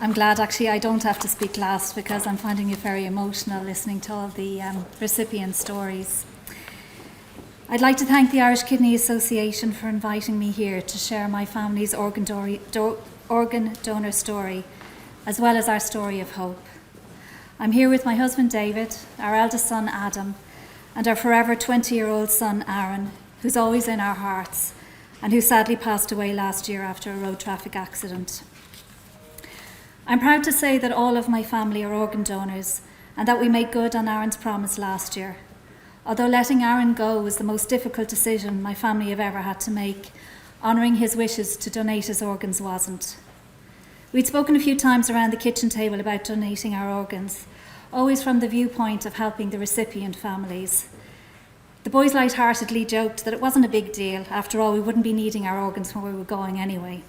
I'm glad actually I don't have to speak last because I'm finding it very emotional listening to all the recipient stories. I'd like to thank the Irish Kidney Association for inviting me here to share my family's organ donor story, as well as our story of hope. I'm here with my husband David, our eldest son Adam, and our forever 20-year-old son Aaron, who's always in our hearts, and who sadly passed away last year after a road traffic accident. I'm proud to say that all of my family are organ donors and that we made good on Aaron's promise last year. Although letting Aaron go was the most difficult decision my family have ever had to make, honouring his wishes to donate his organs wasn't. We'd spoken a few times around the kitchen table about donating our organs, always from the viewpoint of helping the recipient families. The boys lightheartedly joked that it wasn't a big deal. After all, we wouldn't be needing our organs when we were going anyway.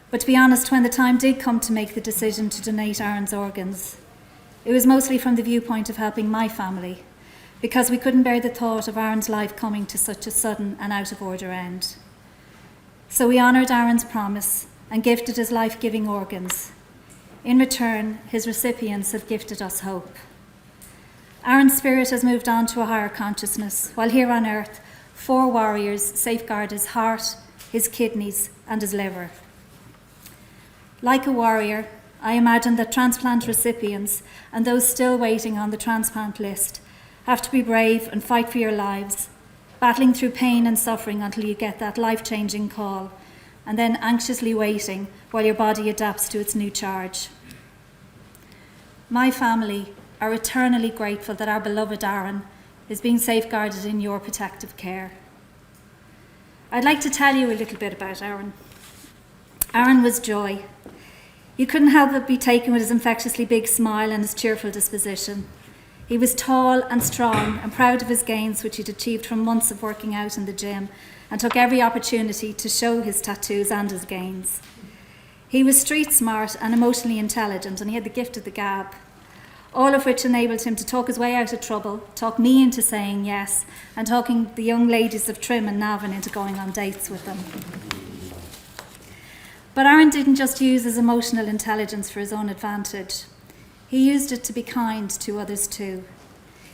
But to be honest, when the time did come to make the decision to donate Aaron's organs, it was mostly from the viewpoint of helping my family, because we couldn't bear the thought of Aaron's life coming to such a sudden and out-of-order end. So we honoured Aaron's promise and gifted his life-giving organs. In return, his recipients have gifted us hope. Aaron's spirit has moved on to a higher consciousness, while here on earth, 4 warriors safeguard his heart, his kidneys, and his liver. Like a warrior, I imagine that transplant recipients and those still waiting on the transplant list have to be brave and fight for your lives, battling through pain and suffering until you get that life-changing call, and then anxiously waiting while your body adapts to its new charge. My family are eternally grateful that our beloved Aaron is being safeguarded in your protective care. I'd like to tell you a little bit about Aaron. Aaron was joy. You couldn't help but be taken with his infectiously big smile and his cheerful disposition. He was tall and strong and proud of his gains, which he'd achieved from months of working out in the gym, and took every opportunity to show his tattoos and his gains. He was street smart and emotionally intelligent, and he had the gift of the gab, all of which enabled him to talk his way out of trouble, talk me into saying yes, and talking the young ladies of Trim and Navan into going on dates with them. But Aaron didn't just use his emotional intelligence for his own advantage. He used it to be kind to others too.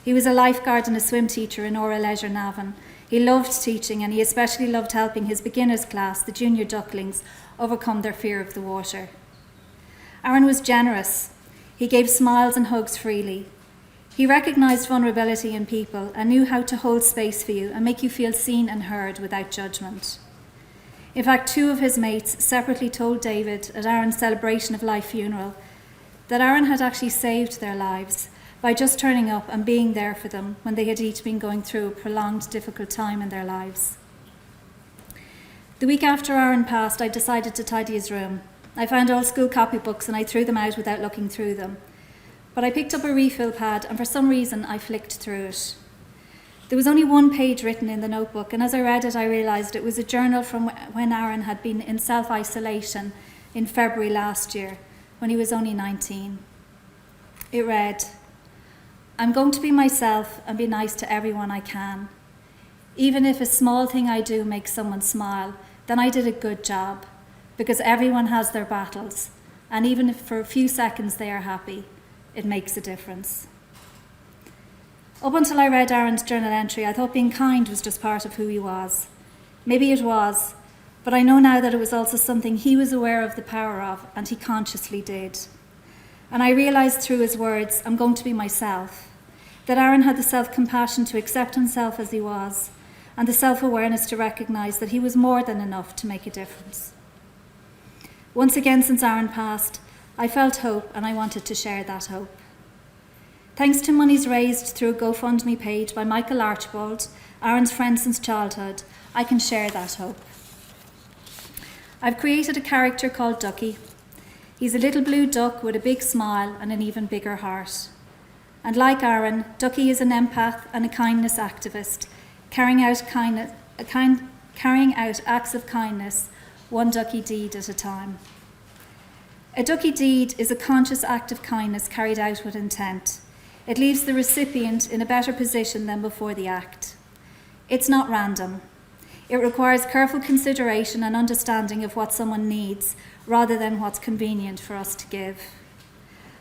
He was a lifeguard and a swim teacher in Ora Leisure Navan. He loved teaching, and he especially loved helping his beginners class, the junior ducklings, overcome their fear of the water. Aaron was generous. He gave smiles and hugs freely. He recognised vulnerability in people and knew how to hold space for you and make you feel seen and heard without judgment. In fact, 2 of his mates separately told David at Aaron's celebration of life funeral that Aaron had actually saved their lives by just turning up and being there for them when they had each been going through a prolonged, difficult time in their lives. The week after Aaron passed, I decided to tidy his room. I found old school copybooks and I threw them out without looking through them. But I picked up a refill pad and for some reason I flicked through it. There was only 1 page written in the notebook, and as I read it I realised it was a journal from when Aaron had been in self-isolation in February last year, when he was only 19. It read, "I'm going to be myself and be nice to everyone I can. Even if a small thing I do makes someone smile, then I did a good job, because everyone has their battles, and even if for a few seconds they are happy, it makes a difference." Up until I read Aaron's journal entry, I thought being kind was just part of who he was. Maybe it was, but I know now that it was also something he was aware of the power of, and he consciously did. And I realised through his words, "I'm going to be myself," that Aaron had the self-compassion to accept himself as he was, and the self-awareness to recognise that he was more than enough to make a difference. Once again, since Aaron passed, I felt hope, and I wanted to share that hope. Thanks to monies raised through a GoFundMe page by Michael Archibald, Aaron's friend since childhood, I can share that hope. I've created a character called Ducky. He's a little blue duck with a big smile and an even bigger heart. And like Aaron, Ducky is an empath and a kindness activist, carrying out acts of kindness, 1 ducky deed at a time. A ducky deed is a conscious act of kindness carried out with intent. It leaves the recipient in a better position than before the act. It's not random. It requires careful consideration and understanding of what someone needs rather than what's convenient for us to give.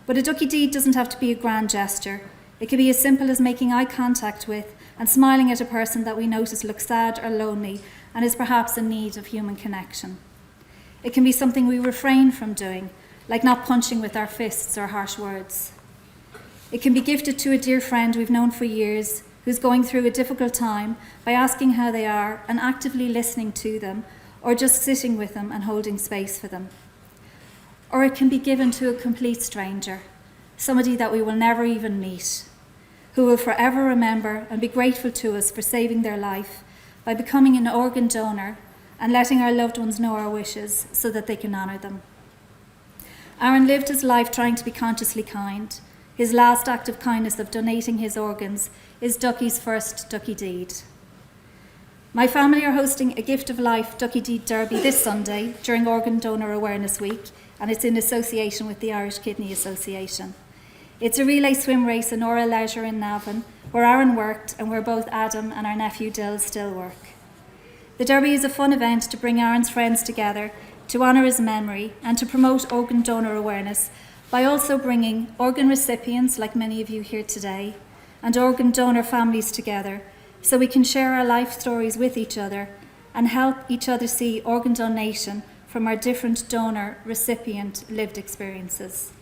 But a ducky deed doesn't have to be a grand gesture. It can be as simple as making eye contact with and smiling at a person that we notice looks sad or lonely and is perhaps in need of human connection. It can be something we refrain from doing, like not punching with our fists or harsh words. It can be gifted to a dear friend we've known for years who's going through a difficult time by asking how they are and actively listening to them, or just sitting with them and holding space for them. Or it can be given to a complete stranger, somebody that we will never even meet, who will forever remember and be grateful to us for saving their life by becoming an organ donor and letting our loved ones know our wishes so that they can honour them. Aaron lived his life trying to be consciously kind. His last act of kindness of donating his organs is Ducky's first Ducky Deed. My family are hosting a Gift of Life Ducky Deed Derby this Sunday during Organ Donor Awareness Week, and it's in association with the Irish Kidney Association. It's a relay swim race in Ora Leisure in Navan, where Aaron worked and where both Adam and our nephew Dill still work. The Derby is a fun event to bring Aaron's friends together, to honour his memory and to promote organ donor awareness by also bringing organ recipients, like many of you here today, and organ donor families together so we can share our life stories with each other and help each other see organ donation from our different donor-recipient lived experiences.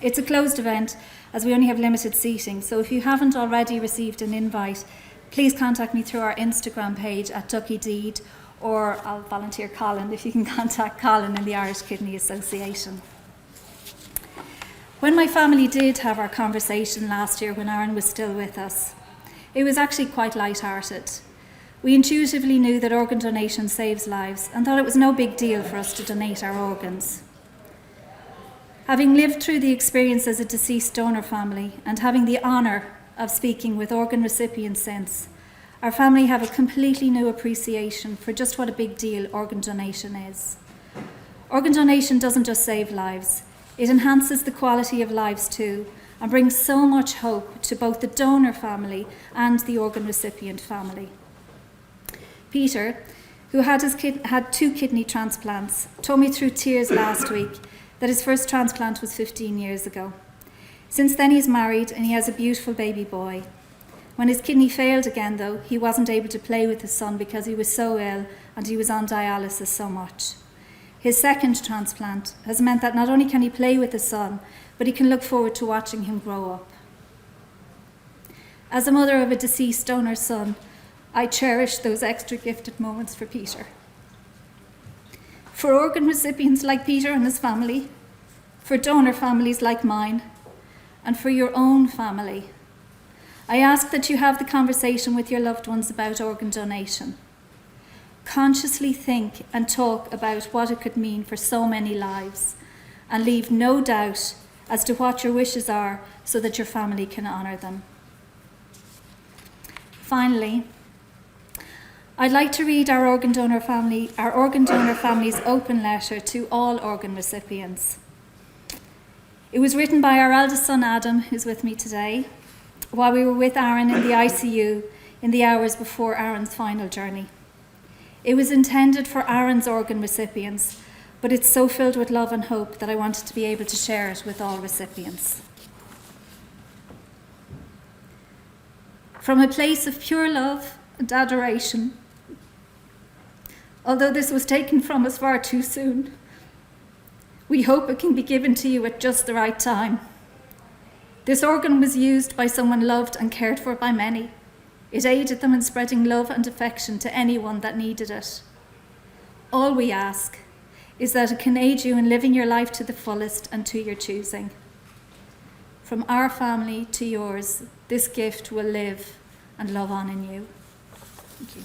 It's a closed event as we only have limited seating, so if you haven't already received an invite, please contact me through our Instagram page at Ducky Deed, or I'll volunteer Colin if you can contact Colin in the Irish Kidney Association. When my family did have our conversation last year when Aaron was still with us, it was actually quite light-hearted. We intuitively knew that organ donation saves lives and thought it was no big deal for us to donate our organs. Having lived through the experience as a deceased donor family and having the honour of speaking with organ recipients since, our family have a completely new appreciation for just what a big deal organ donation is. Organ donation doesn't just save lives, it enhances the quality of lives too, and brings so much hope to both the donor family and the organ recipient family. Peter, who had two kidney transplants, told me through tears last week that his first transplant was 15 years ago. Since then he's married and he has a beautiful baby boy. When his kidney failed again though, he wasn't able to play with his son because he was so ill and he was on dialysis so much. His second transplant has meant that not only can he play with his son, but he can look forward to watching him grow up. As a mother of a deceased donor son, I cherish those extra gifted moments for Peter. For organ recipients like Peter and his family, for donor families like mine, and for your own family, I ask that you have the conversation with your loved ones about organ donation. Consciously think and talk about what it could mean for so many lives, and leave no doubt as to what your wishes are so that your family can honour them. Finally, I'd like to read our organ donor family's open letter to all organ recipients. It was written by our eldest son Adam, who's with me today, while we were with Aaron in the ICU in the hours before Aaron's final journey. It was intended for Aaron's organ recipients, but it's so filled with love and hope that I wanted to be able to share it with all recipients. From a place of pure love and adoration, although this was taken from us far too soon, we hope it can be given to you at just the right time. This organ was used by someone loved and cared for by many. It aided them in spreading love and affection to anyone that needed it. All we ask is that it can aid you in living your life to the fullest and to your choosing. From our family to yours, this gift will live and love on in you. Thank you.